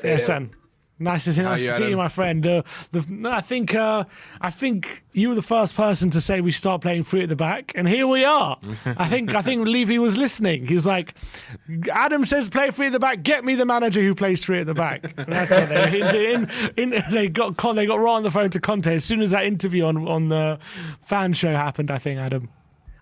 guys. How you Yeah, doing? Sam. Nice to see you, Adam? my friend. No, I think you were the first person to say we start playing three at the back, and here we are. I think Levy was listening. He was like, "Adam says play three at the back. Get me the manager who plays three at the back." And that's what they got right on the phone to Conte as soon as that interview on the fan show happened. I think, Adam.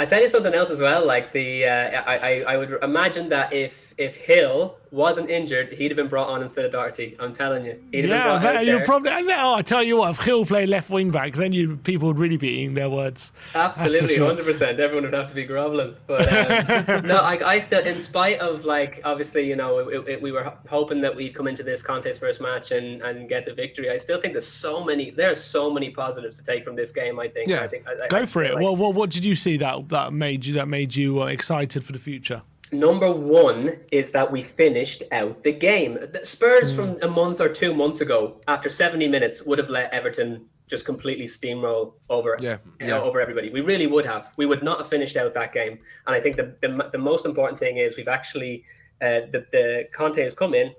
I tell you something else as well. Like I would imagine that if Hill wasn't injured, he'd have been brought on instead of Doherty. I'm telling you, he'd have been brought out you're there. probably. I tell you what, if Hill played left wing back, then people would really be eating their words. Absolutely, sure. 100%. Everyone would have to be groveling. But no, I still, in spite of like, obviously, we were hoping that we'd come into this Conte's first match and get the victory. I still think there are so many positives to take from this game. I think. Yeah. Go for it. Well, what did you see that made you excited for the future? Number one is that we finished out the game. The Spurs from a month or 2 months ago, after 70 minutes, would have let Everton just completely steamroll over everybody. We really would have. We would not have finished out that game. And I think the most important thing is we've actually the Conte has come in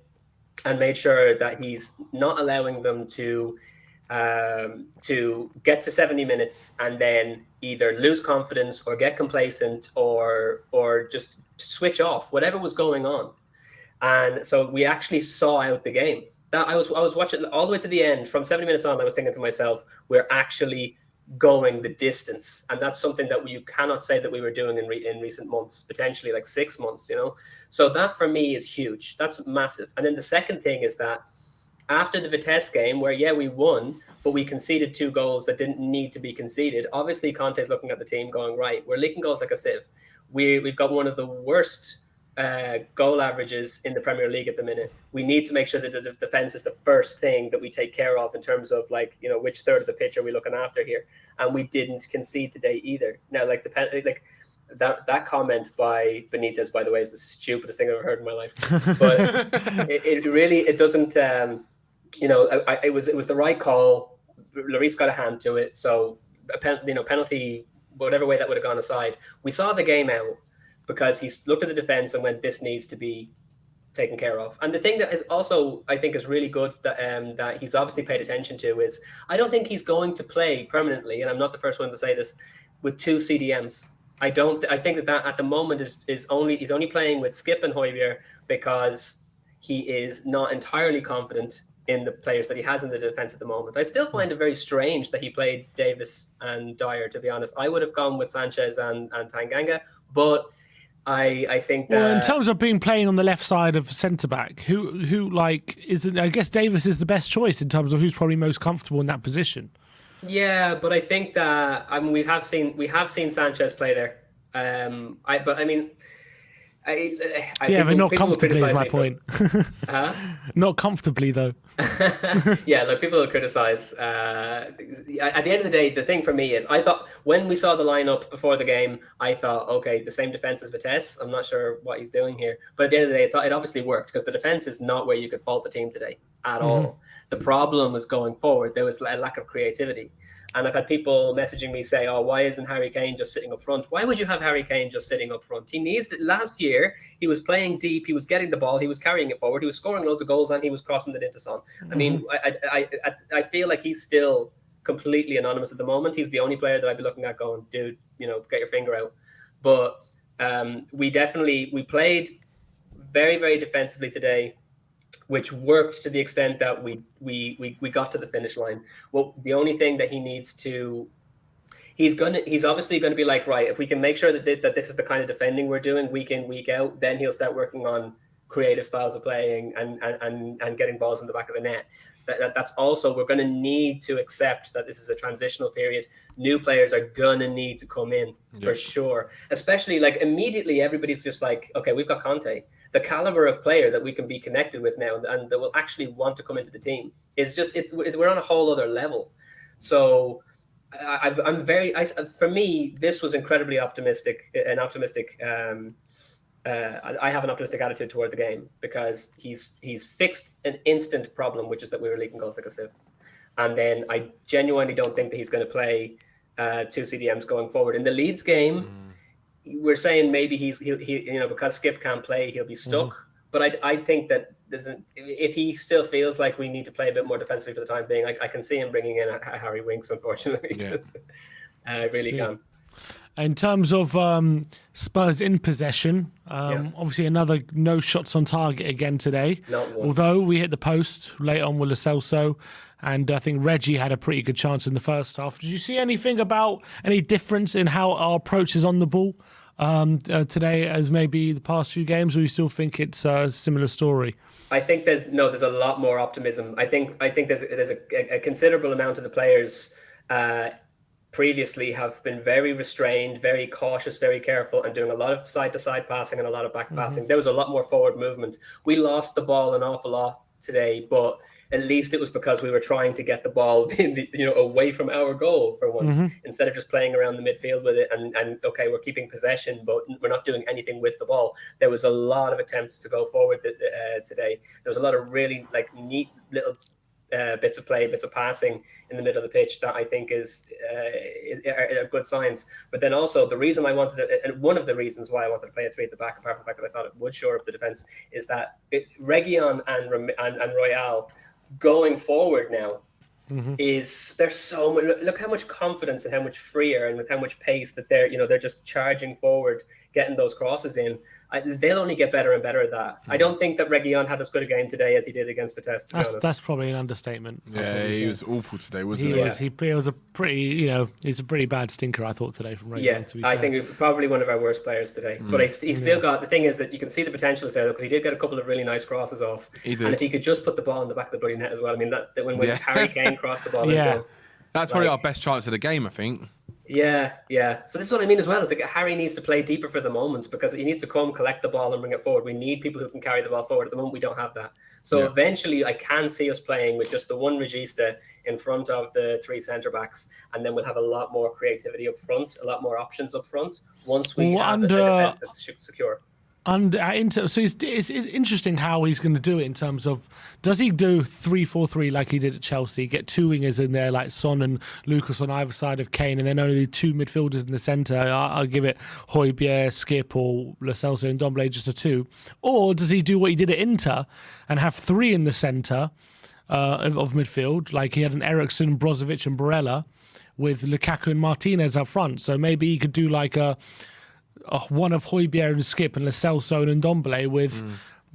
and made sure that he's not allowing them to get to 70 minutes and then either lose confidence or get complacent or just switch off, whatever was going on. And so we actually saw out the game. That I was watching all the way to the end. From 70 minutes on, I was thinking to myself, we're actually going the distance. And that's something that you cannot say that we were doing in recent months, potentially like 6 months, So that for me is huge. That's massive. And then the second thing is that after the Vitesse game, where, we won, but we conceded 2 goals that didn't need to be conceded, obviously Conte's looking at the team going, right, we're leaking goals like a sieve. We've got one of the worst goal averages in the Premier League at the minute. We need to make sure that the defence is the first thing that we take care of in terms of, like, which third of the pitch are we looking after here? And we didn't concede today either. Now, like, that comment by Benitez, by the way, is the stupidest thing I've ever heard in my life. But it doesn't... it was the right call. Lloris got a hand to it, so penalty, whatever way that would have gone aside. We saw the game out because he looked at the defense and went, "This needs to be taken care of." And the thing that is also, I think, is really good that he's obviously paid attention to is I don't think he's going to play permanently, and I'm not the first one to say this, with 2 CDMs. I think that at the moment he's only playing with Skip and Højbjerg because he is not entirely confident in the players that he has in the defense at the moment. I still find it very strange that he played Davis and Dyer, to be honest. I would have gone with Sanchez and Tanganga, but I think that... Well, in terms of playing on the left side of centre-back, who I guess Davis is the best choice in terms of who's probably most comfortable in that position. Yeah, but I think that we have seen Sanchez play there. But not comfortably is my point. Not comfortably, though. Yeah, look, people will criticize. At the end of the day, the thing for me is, I thought when we saw the lineup before the game, I thought, okay, the same defense as Vitesse. I'm not sure what he's doing here, but at the end of the day, it obviously worked because the defense is not where you could fault the team today at all. The problem was going forward. There was a lack of creativity. And I've had people messaging me say, "Oh, why isn't Harry Kane just sitting up front?" Why would you have Harry Kane just sitting up front? He needs to, last year, he was playing deep, he was getting the ball, he was carrying it forward, he was scoring loads of goals, and he was crossing it into Son. I mean, I feel like he's still completely anonymous at the moment. He's the only player that I'd be looking at going, dude, get your finger out. But we played very, very defensively today, which worked to the extent that we got to the finish line. Well, the only thing that he needs to, he's obviously going to be like, right, if we can make sure that this is the kind of defending we're doing week in, week out, then he'll start working on creative styles of playing and getting balls in the back of the net. That's also, we're going to need to accept that this is a transitional period. New players are going to need to come in for sure. Especially like immediately everybody's just like, okay, we've got Conte. The caliber of player that we can be connected with now and that will actually want to come into the team is just, we're on a whole other level. So for me, this was incredibly optimistic. I have an optimistic attitude toward the game because he's fixed an instant problem, which is that we were leaking goals like a sieve. And then I genuinely don't think that he's going to play 2 CDMs going forward. In the Leeds game, we're saying maybe he because Skip can't play, he'll be stuck. But I think that doesn't, if he still feels like we need to play a bit more defensively for the time being, I can see him bringing in a Harry Winks, unfortunately. Yeah. I really can. In terms of Spurs in possession, obviously another no shots on target again today. Not one. Although we hit the post late on with Lo Celso, and I think Reggie had a pretty good chance in the first half. Did you see anything about any difference in how our approach is on the ball today as maybe the past few games, or you still think it's a similar story? I think there's a lot more optimism. I think there's a considerable amount of the players previously have been very restrained, very cautious, very careful, and doing a lot of side-to-side passing and a lot of back passing. There was a lot more forward movement. We lost the ball an awful lot today, but at least it was because we were trying to get the ball away from our goal for once, instead of just playing around the midfield with it. And okay, we're keeping possession, but we're not doing anything with the ball. There was a lot of attempts to go forward today. There was a lot of really neat little bits of play, bits of passing in the middle of the pitch that I think are good signs. But then also the reason I wanted to, and one of the reasons why I wanted to play a three at the back, apart from the fact that I thought it would shore up the defense, is that Reguilon and Royale going forward now is there's so much. Look how much confidence and how much freer and with how much pace that they're just charging forward, getting those crosses in. They'll only get better and better at that. I don't think that Reguilon had as good a game today as he did against Vitesse. That's probably an understatement. Yeah, he was awful today, wasn't he? He was a pretty, he's a pretty bad stinker, I thought, today from Reguilon. Yeah, to be I fair. think probably one of our worst players today. But he's still got, the thing is that you can see the potential is there, because he did get a couple of really nice crosses off. He did. And if he could just put the ball in the back of the bloody net as well. I mean, that when Harry Kane crossed the ball into, that's probably our best chance of the game, I think. Yeah. So this is what I mean as well. Is Harry needs to play deeper for the moment, because he needs to come, collect the ball, and bring it forward. We need people who can carry the ball forward. At the moment, we don't have that. So eventually, I can see us playing with just the one Regista in front of the three centre backs, and then we'll have a lot more creativity up front, a lot more options up front once we have a defence that's secure. And so it's interesting how he's going to do it in terms of, does he do 3-4-3 like he did at Chelsea, get two wingers in there like Son and Lucas on either side of Kane, and then only two midfielders in the centre? I'll give it Højbjerg, Skip, or Lo Celso and Ndombele, just a two. Or does he do what he did at Inter and have three in the centre of midfield, like he had an Eriksen, Brozovic and Barella, with Lukaku and Martinez up front? So maybe he could do like one of Højbjerg and Skip and Lo Celso and Ndombele with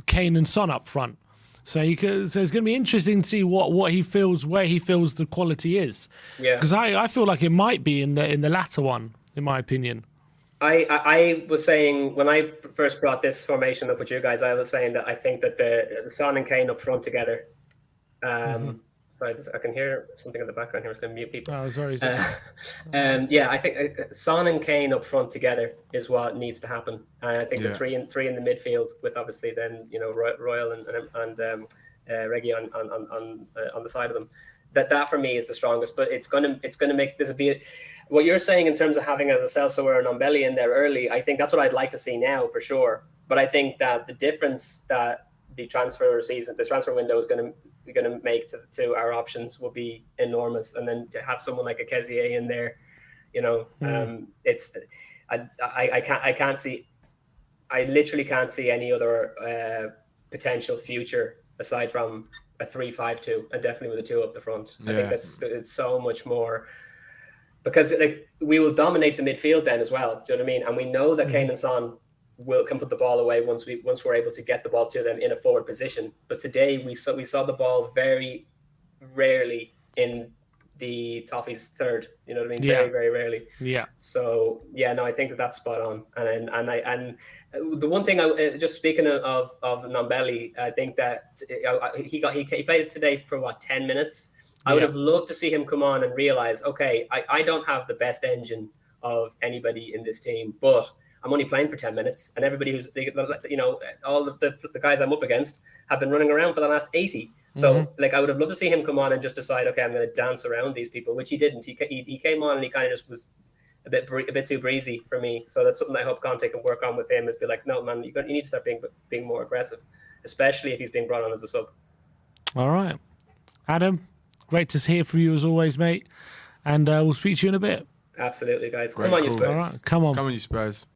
Kane and Son up front. So it's going to be interesting to see what he feels, where he feels the quality is. Yeah. Because I feel like it might be in the latter one, in my opinion. I was saying, when I first brought this formation up with you guys, I was saying that I think that the Son and Kane up front together. Sorry, I can hear something in the background here. I was going to mute people. Oh, sorry. Yeah, I think Son and Kane up front together is what needs to happen. And I think the three in the midfield, with obviously then Royal and Reguilon on the side of them. That for me is the strongest. But it's gonna make this what you're saying in terms of having a Lo Celso or an Ndombele in there early. I think that's what I'd like to see now for sure. But I think that the difference that the transfer window is going to make to our options will be enormous. And then to have someone like a Kezier in there, I literally can't see any other potential future aside from a 3-5-2, and definitely with a 2 up the front. I think it's so much more, because we will dominate the midfield then as well. Do you know what I mean? And we know that Kane and Son can put the ball away once we're able to get the ball to them in a forward position. But today we saw the ball very rarely in the Toffee's third. You know what I mean? Yeah. Very, very rarely. Yeah. So I think that's spot on. And the one thing just speaking of Ndombele, I think that he played it today for 10 minutes. I would have loved to see him come on and realize, okay, I don't have the best engine of anybody in this team, but I'm only playing for 10 minutes, and everybody who's, all of the guys I'm up against have been running around for the last 80. So, I would have loved to see him come on and just decide, okay, I'm going to dance around these people, which he didn't. He came on and he kind of just was a bit too breezy for me. So that's something I hope Conte can work on with him, is be like, no, man, you need to start being more aggressive, especially if he's being brought on as a sub. All right. Adam, great to hear from you as always, mate. And we'll speak to you in a bit. Absolutely, guys. Come on, you Spurs. All right, come on. Come on, you Spurs.